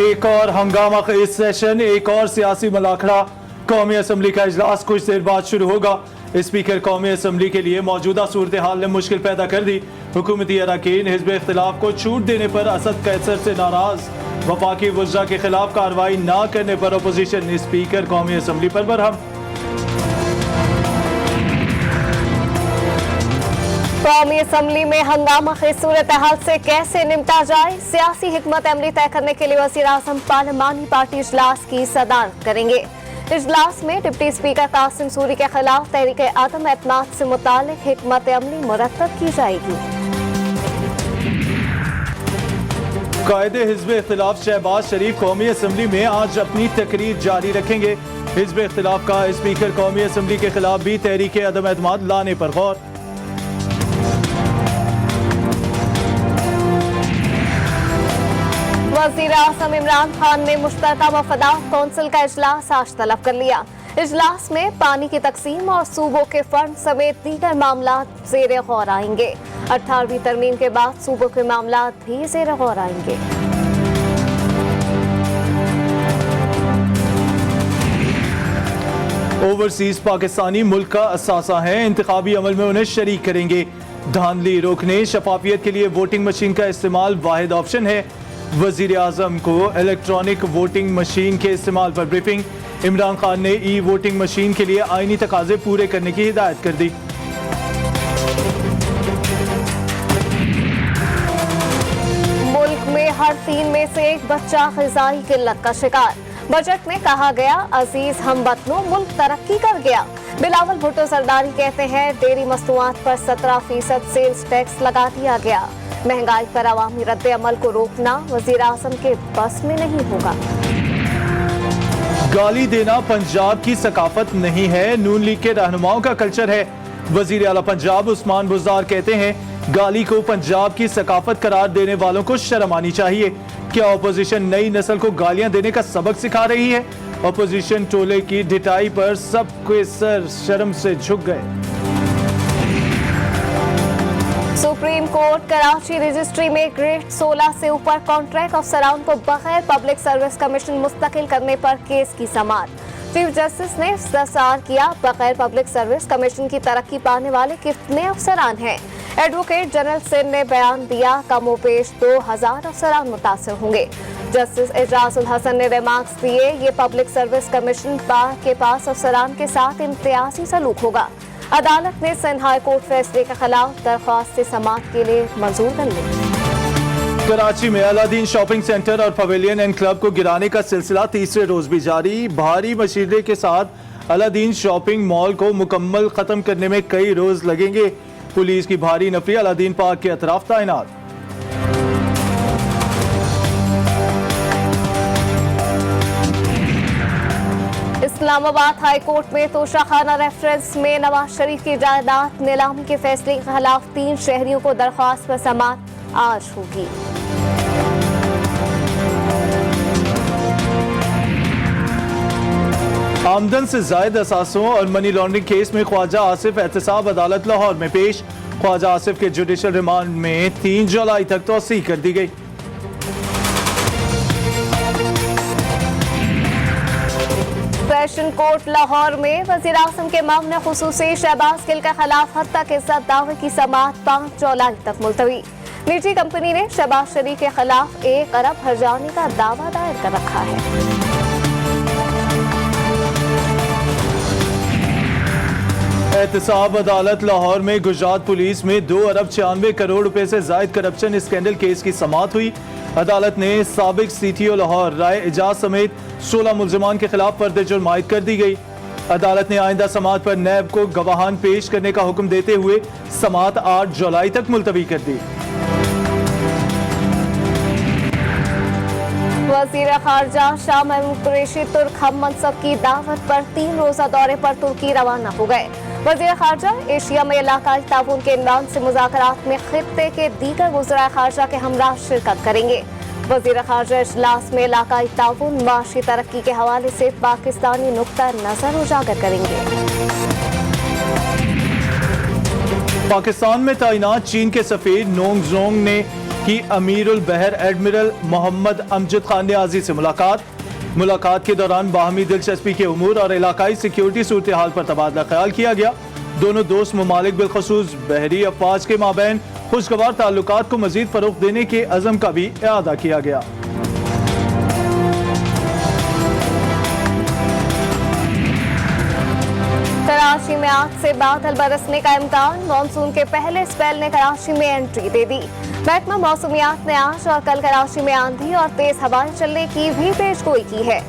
एक और हंगामा खेज सेशन, एक और सियासी मुलाखड़ा। कौमी असम्बली का इजलास कुछ देर बाद शुरू होगा। स्पीकर कौमी असम्बली के लिए मौजूदा सूरत हाल ने मुश्किल पैदा कर दी। हुकूमती अरकान हिज़्ब इख्तिलाफ को छूट देने पर असद कैसर से नाराज। वफाकी वज़रा के खिलाफ कार्रवाई न करने पर अपोजिशन। स्पीकर कौमी असम्बली पर बरहम। कौमी असम्बली में हंगामा की सूरत हाल से कैसे निपटा जाए, सियासी हिकमत अमली तय करने के लिए वज़ीर आज़म पार्लिमानी पार्टी इजलास की सदारत करेंगे। इजलास में डिप्टी स्पीकर कासिम सूरी के खिलाफ तहरीक आदम एतमाद से मुताल्लिक हिकमत अमली मुरत्तब की जाएगी। कायदे हिज़्ब इख्तिलाफ शहबाज शरीफ कौमी असम्बली में आज अपनी तकरीर जारी रखेंगे। हिज़्ब इख्तिलाफ का स्पीकर कौमी असम्बली के खिलाफ भी तहरीक आदम एतमाद लाने पर गौर। वज़ीर आज़म इमरान खान ने मुश्तरका वफादात कौंसिल का इजलास आज तलब कर लिया। इजलास में पानी की तकसीम और सूबों के फंड समेत दीगर मामला ज़ेर गौर आएंगे। 18वीं तरमीम के बाद सूबों के मामला भी ज़ेर गौर आएंगे। ओवरसीज पाकिस्तानी मुल्क का असासा है, इंतखाबी अमल में उन्हें शरीक करेंगे। धांधली रोकने, शफाफियत के लिए वोटिंग मशीन का इस्तेमाल वाहिद ऑप्शन है। वजीर आजम को इलेक्ट्रॉनिक वोटिंग मशीन के इस्तेमाल पर ब्रीफिंग। इमरान खान ने ई वोटिंग मशीन के लिए आईनी तकाजे पूरे करने की हिदायत कर दी। मुल्क में हर 3 में से एक बच्चा ग़िज़ाई किल्लत का शिकार। बजट में कहा गया, अजीज हमवतनों, मुल्क तरक्की कर गया। बिलावल भुट्टो जरदारी कहते हैं, डेयरी मसनूआत पर 17% सेल्स टैक्स लगा दिया गया। महंगाई पर अवामी रद्द अमल को रोकना वज़ीर आज़म के बस में नहीं होगा। गाली देना पंजाब की सकाफत नहीं है, नून लीग के रहनुमाओं का कल्चर है। वजीर आला पंजाब उस्मान बुज़दार कहते हैं, गाली को पंजाब की सकाफत करार देने वालों को शर्म आनी चाहिए। क्या अपोजिशन नई नस्ल को गालियां देने का सबक सिखा रही है? अपोजिशन टोले की ढिठाई पर सबके सर शर्म से झुक गए। सुप्रीम कोर्ट कराची रजिस्ट्री में ग्रेड 16 से ऊपर कॉन्ट्रैक्ट अफसरान को बगैर पब्लिक सर्विस कमीशन मुस्तकिल करने पर केस की समाअत। चीफ जस्टिस ने इस्तफसार किया, बगैर पब्लिक सर्विस कमीशन की तरक्की पाने वाले कितने अफसरान हैं? एडवोकेट जनरल सिंध ने बयान दिया, कमोपेश 2000 अफसरान मुतासर होंगे। जस्टिस एजाजुल हसन ने रिमार्क्स दिए, ये पब्लिक सर्विस कमीशन के पास अफसरान के साथ इम्तियाजी सलूक होगा। अदालत ने सिंध हाई कोर्ट फैसले के खिलाफ दरख्वास्त समाअत के लिए मंजूर कर ली। कराची में अलादीन शॉपिंग सेंटर और पवेलियन एंड क्लब को गिराने का सिलसिला तीसरे रोज भी जारी। भारी मशीनरी के साथ अलादीन शॉपिंग मॉल को मुकम्मल खत्म करने में कई रोज लगेंगे। पुलिस की भारी नफरी अलादीन पार्क के अतराफ तैनात। इस्लामाबाद हाई कोर्ट में तोशाखाना रेफरेंस में नवाज शरीफ की जायदाद नीलामी के फैसले के खिलाफ 3 शहरियों को दरख्वास्त पर समाअत आज होगी। आमदन से जायद असासों और मनी लॉन्ड्रिंग केस में ख्वाजा आसिफ एहतसाब अदालत लाहौर में पेश। ख्वाजा आसिफ के जुडिशल रिमांड में 3 जुलाई तक तौसीह कर दी गई। सेशन कोर्ट लाहौर में वज़ीर आज़म के मामले खुसूसी शहबाज गिल के खिलाफ हत्या के साथ दावे की समाअत 5 जुलाई तक मुलतवी। निजी कंपनी ने शहबाज शरीफ के खिलाफ 1 अरब हर्जाने का दावा दायर कर रखा है। एहतसाब अदालत लाहौर में गुजरात पुलिस में 2 अरब 96 करोड़ रुपए से जायद करप्शन स्कैंडल केस की समाअत हुई। अदालत ने साबिक सीटीओ लाहौर राय एजाज समेत 16 मुल्जिमान के खिलाफ फर्द जुर्म आयद कर दी गई। अदालत ने आइंदा समाअत पर नैब को गवाहान पेश करने का हुक्म देते हुए समाअत 8 जुलाई तक मुलतवी कर दी। वज़ीर खारजा शाह महमूद कुरैशी तुर्क हम मनसब की दावत पर 3 रोजा दौरे पर तुर्की रवाना हो गए। वज़ीर खारजा एशिया में इलाकाई ताउन के इमरान से मुज़ाकरात में खित्ते के दीगर वज़राए खारजा के हमरा शिरकत करेंगे। वज़ीर खारजा इजलास में इलाकाई ताउन, माशी तरक्की के हवाले से पाकिस्तानी नुक्ता नजर उजागर करेंगे। पाकिस्तान में तैनात चीन के सफीर नोंग जोंग ने की अमीरुल बहर एडमिरल मोहम्मद अमजद खान नियाजी से मुलाकात के दौरान बाहमी दिलचस्पी के उमूर और इलाकाई सिक्योरिटी सूरत हाल पर तबादला ख्याल किया गया। दोनों दोस्त ममालिक बिलखसूस बहरी अफवाज के माबैन खुशगवार ताल्लुकात को मजीद फरोग देने के अज़म का भी इआदा किया गया। कराची में आज से बादल बरसने का इम्कान। मानसून के पहले स्पेल ने कराची में एंट्री दे दी। महकमा मौसमियात ने आज और कल कराची में आंधी और तेज हवाएं चलने की भी पेशगोई की है।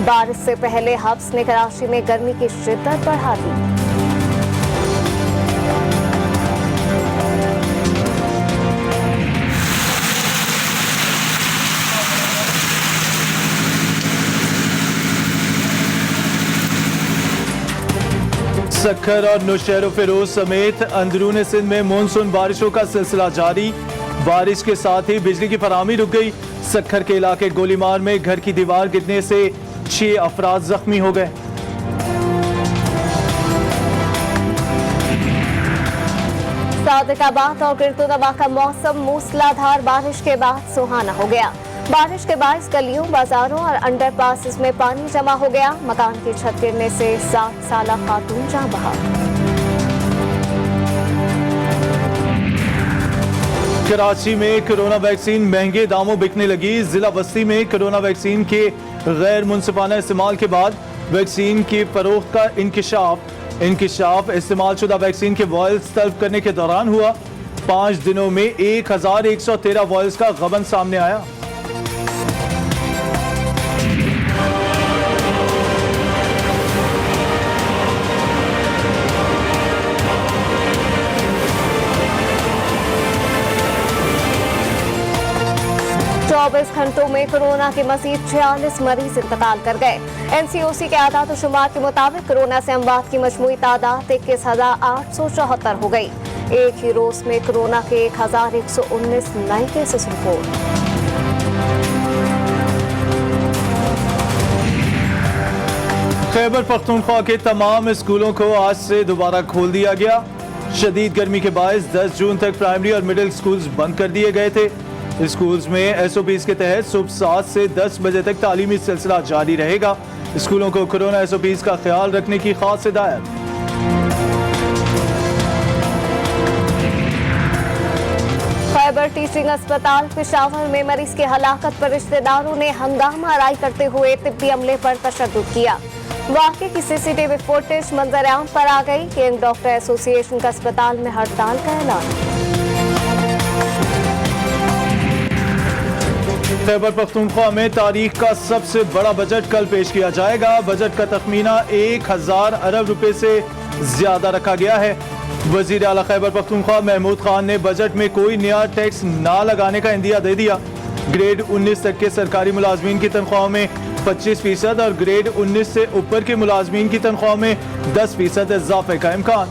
बारिश से पहले हब्स ने कराची में गर्मी की शिद्दत बढ़ा दी। सक्खर और नौशहर फिरोज समेत अंदरून सिंध में मानसून बारिशों का सिलसिला जारी। बारिश के साथ ही बिजली की फराहमी रुक गई। सक्खर के इलाके गोलीमार में घर की दीवार गिरने से 6 अफराद जख्मी हो गए। सादिकाबाद और गिरदोनवा का मौसम मूसलाधार बारिश के बाद सुहाना हो गया। बारिश के बायस गलियों, बाजारों और अंडरपासेस में पानी जमा हो गया। मकान की छत गिरने से 7 साला खातून जान बहा। कराची में कोरोना वैक्सीन महंगे दामों बिकने लगी। जिला बस्ती में कोरोना वैक्सीन के गैर मुनसिफाना इस्तेमाल के बाद वैक्सीन की फरोख्त का इंकिशाफ इस्तेमाल शुदा वैक्सीन के वॉयल्स तलब करने के दौरान हुआ। 5 दिनों में 1113 वॉयल्स का गबन सामने आया। चौबीस घंटों में कोरोना के मजीद 46 मरीज इंतकाल कर गए। NCOC के आदाद शुमार के मुताबिक कोरोना से अमवात की मजमूई तादाद 21,874 हो गई। एक ही रोज में कोरोना के 1,119 नए केसेस रिपोर्ट। खैबर पख्तूनख्वा के तमाम स्कूलों को आज से दोबारा खोल दिया गया। शदीद गर्मी के बायस 10 जून तक प्राइमरी और मिडिल स्कूल्स बंद कर दिए गए थे। स्कूल्स में SOPs के तहत सुबह 7 से 10 बजे तक तालीमी सिलसिला जारी रहेगा। स्कूलों को कोरोना SOPs का ख्याल रखने की खास हिदायत। खैबर टीचिंग अस्पताल पेशावर में मरीज की हलाकत पर रिश्तेदारों ने हंगामा आराई करते हुए तिब्बी अमले पर तशद्दुद किया। वाक़े की CCTV फुटेज मंजर आम पर आ गई। यंग डॉक्टर एसोसिएशन का अस्पताल में हड़ताल का ऐलान। खैबर पख्तूनख्वा में तारीख का सबसे बड़ा बजट कल पेश किया जाएगा। बजट का तखमीना 1000 अरब रुपए से ज्यादा रखा गया है। वजीर आला खैबर पख्तूनख्वा महमूद खान ने बजट में कोई नया टैक्स ना लगाने का इंदिया दे दिया। ग्रेड 19 तक के सरकारी मुलाजमीन की तनख्वाहों में 25% और ग्रेड 19 से ऊपर के मुलाजमीन की तनख्वाह में 10% इजाफे का इम्कान।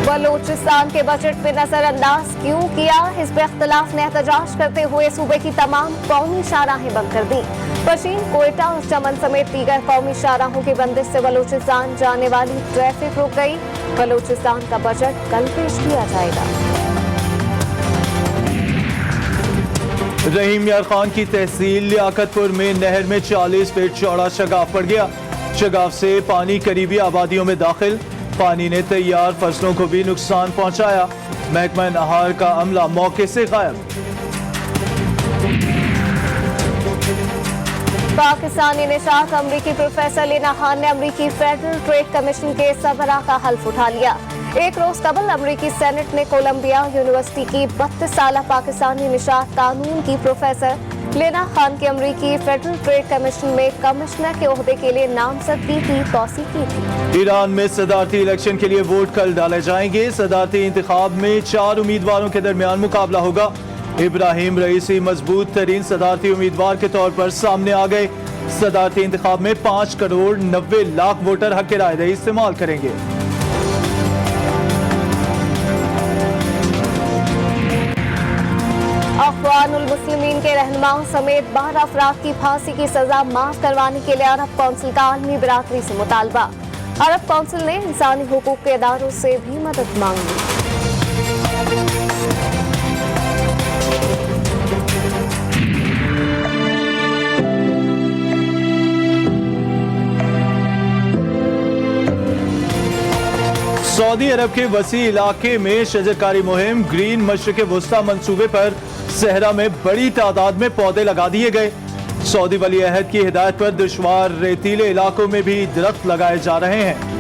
बलूचिस्तान के बजट में नजरअंदाज क्यों किया? हिज़्ब इख्तिलाफ ने एहतजाज करते हुए सूबे की तमाम कौमी शाहराहें बंद कर दी। पशीन, कोयटा और चमन समेत दीगर कौमी शाहराहों की बंदिश से बलूचिस्तान जाने वाली ट्रैफिक रुक गई। बलूचिस्तान का बजट कल पेश किया जाएगा। रहीम यार खान की तहसील लियाकतपुर में नहर में 40 फीट चौड़ा शगाफ पड़ गया। शगाफ से पानी करीबी आबादियों में दाखिल। पानी ने तैयार फसलों को भी नुकसान पहुंचाया। महकमा नहार का अमला मौके से गायब। पाकिस्तानी निशात अमरीकी प्रोफेसर लेना खान ने अमरीकी फेडरल ट्रेड कमीशन के सरबराह का हल्फ उठा लिया। एक रोज कबल अमरीकी सेनेट ने कोलंबिया यूनिवर्सिटी की 32 साल पाकिस्तानी निशात कानून की प्रोफेसर लेना खान की अमरीकी फेडरल ट्रेड कमीशन में कमिश्नर के ओहदे के लिए नामजदगी की तौसीक की थी। ईरान में सदारती इलेक्शन के लिए वोट कल डाले जाएंगे। सदारती इंतखाब में 4 उम्मीदवारों के दरमियान मुकाबला होगा। इब्राहिम रईसी मजबूत तरीन सदारती उम्मीदवार के तौर पर सामने आ गए। सदारती इंतखाब में 5 करोड़ 90 लाख वोटर हक राय दही इस्तेमाल करेंगे। अखवानुल मुस्लिमीन के रहनुमाओं समेत 12 अफराद की फांसी की सजा माफ करवाने के लिए अरब कौंसिल का आलमी बिरादरी से मुतालबा। अरब काउंसिल ने इंसानी हुकूक के इदारों से भी मदद मांगी। सऊदी अरब के वसी इलाके में शजरकारी मुहिम ग्रीन मशरिक़ वुस्ता मंसूबे पर सहरा में बड़ी तादाद में पौधे लगा दिए गए। सऊदी वली अहद की हिदायत पर दुश्वार रेतीले इलाकों में भी दरख्त लगाए जा रहे हैं।